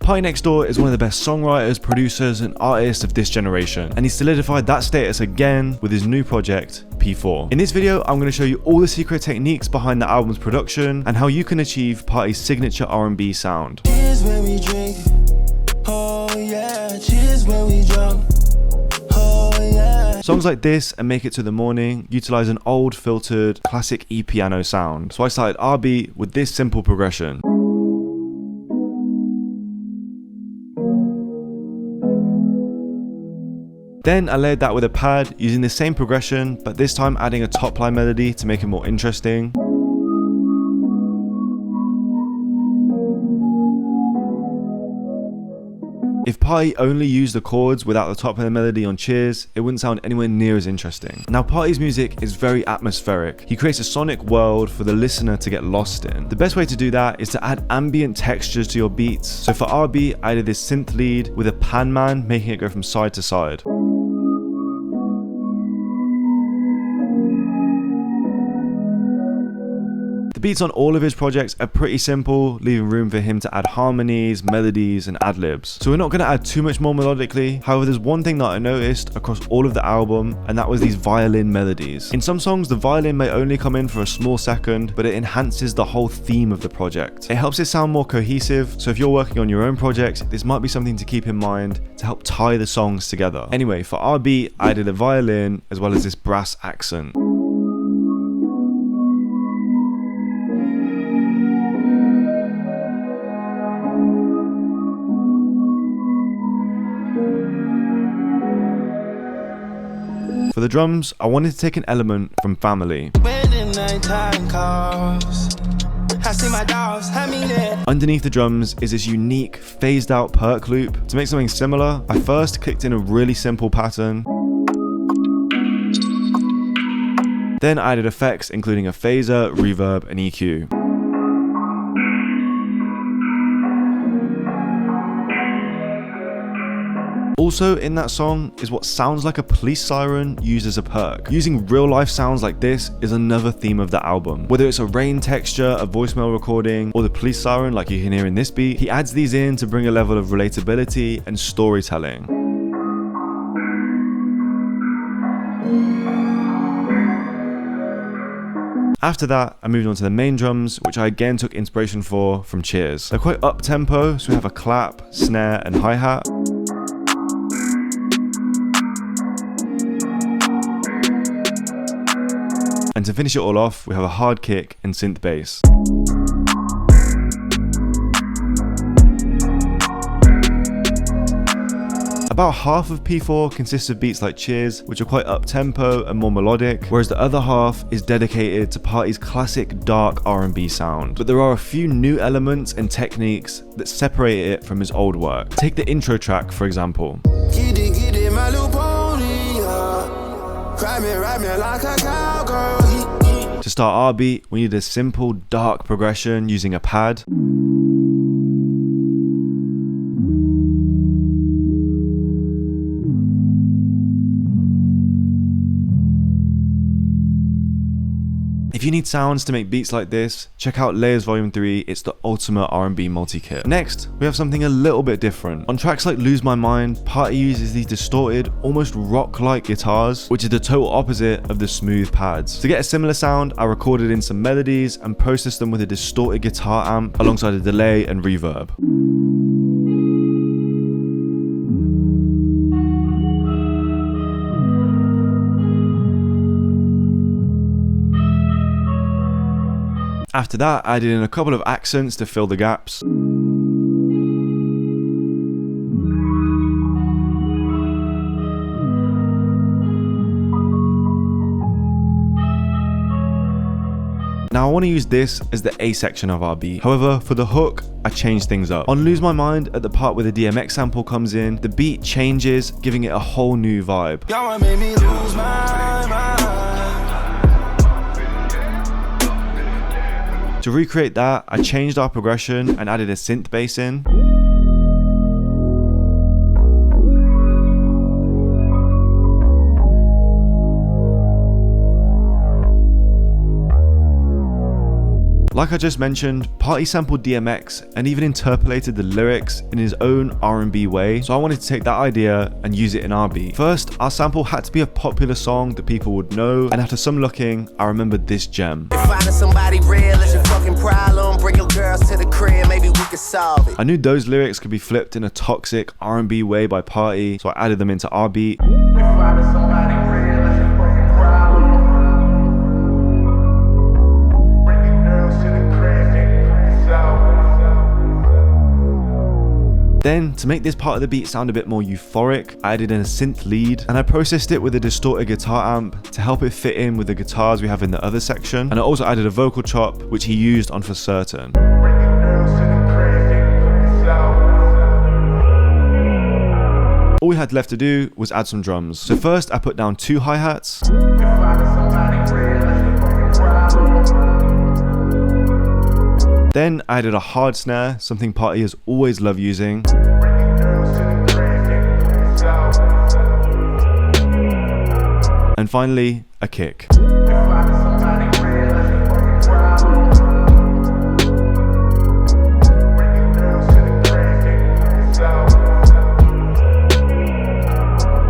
PARTYNEXTDOOR is one of the best songwriters, producers, and artists of this generation, and he solidified that status again with his new project, P4. In this video, I'm going to show you all the secret techniques behind the album's production and how you can achieve Party's signature R&B sound. Cheers when we drink. Oh yeah, cheers when we drunk. Oh yeah. Songs like this and Make It to the Morning utilize an old filtered classic E-piano sound. So I started RB with this simple progression. Then I layered that with a pad using the same progression, but this time adding a top line melody to make it more interesting. If Party only used the chords without the top line melody on Cheers, it wouldn't sound anywhere near as interesting. Now Party's music is very atmospheric. He creates a sonic world for the listener to get lost in. The best way to do that is to add ambient textures to your beats. So for RB, I added this synth lead with a pan man, making it go from side to side. The beats on all of his projects are pretty simple, leaving room for him to add harmonies, melodies, and ad-libs. So we're not going to add too much more melodically. However, there's one thing that I noticed across all of the album, and that was these violin melodies. In some songs, the violin may only come in for a small second, but it enhances the whole theme of the project. It helps it sound more cohesive, so if you're working on your own project, this might be something to keep in mind to help tie the songs together. Anyway, for RB, I added a violin as well as this brass accent. For the drums, I wanted to take an element from Family. Underneath the drums is this unique phased out perk loop. To make something similar, I first clicked in a really simple pattern. Then I added effects including a phaser, reverb, and EQ. Also in that song is what sounds like a police siren used as a perk. Using real life sounds like this is another theme of the album. Whether it's a rain texture, a voicemail recording, or the police siren like you can hear in this beat, he adds these in to bring a level of relatability and storytelling. After that, I moved on to the main drums, which I again took inspiration from Cheers. They're quite up-tempo, so we have a clap, snare, and hi-hat. And to finish it all off, we have a hard kick and synth bass. About half of P4 consists of beats like Cheers, which are quite up-tempo and more melodic, whereas the other half is dedicated to Party's classic dark R&B sound. But there are a few new elements and techniques that separate it from his old work. Take the intro track, for example. To start RB, we need a simple dark progression using a pad. If you need sounds to make beats like this, check out Layers Volume 3, it's the ultimate R&B multi-kit. Next, we have something a little bit different. On tracks like Lose My Mind, Party uses these distorted, almost rock-like guitars, which is the total opposite of the smooth pads. To get a similar sound, I recorded in some melodies and processed them with a distorted guitar amp alongside a delay and reverb. After that, I added in a couple of accents to fill the gaps. Now I want to use this as the A section of RB. However, for the hook, I changed things up. On Lose My Mind, at the part where the DMX sample comes in, the beat changes, giving it a whole new vibe. Y'all made me lose my mind. To recreate that, I changed our progression and added a synth bass in. Like I just mentioned, Party sampled DMX and even interpolated the lyrics in his own R&B way, so I wanted to take that idea and use it in our beat. First, our sample had to be a popular song that people would know, and after some looking, I remembered this gem. Finding somebody real is your fucking problem. Bring your girls to the crib, maybe we could solve it. I knew those lyrics could be flipped in a toxic R&B way by Party, so I added them into our beat. Finding somebody real is your fucking problem. Bring your girls to the crib, maybe we could solve it. Then, to make this part of the beat sound a bit more euphoric, I added in a synth lead, and I processed it with a distorted guitar amp to help it fit in with the guitars we have in the other section, and I also added a vocal chop, which he used on For Certain. All we had left to do was add some drums. So first I put down 2 hi-hats, then I added a hard snare, something Party has always loved using, and finally a kick.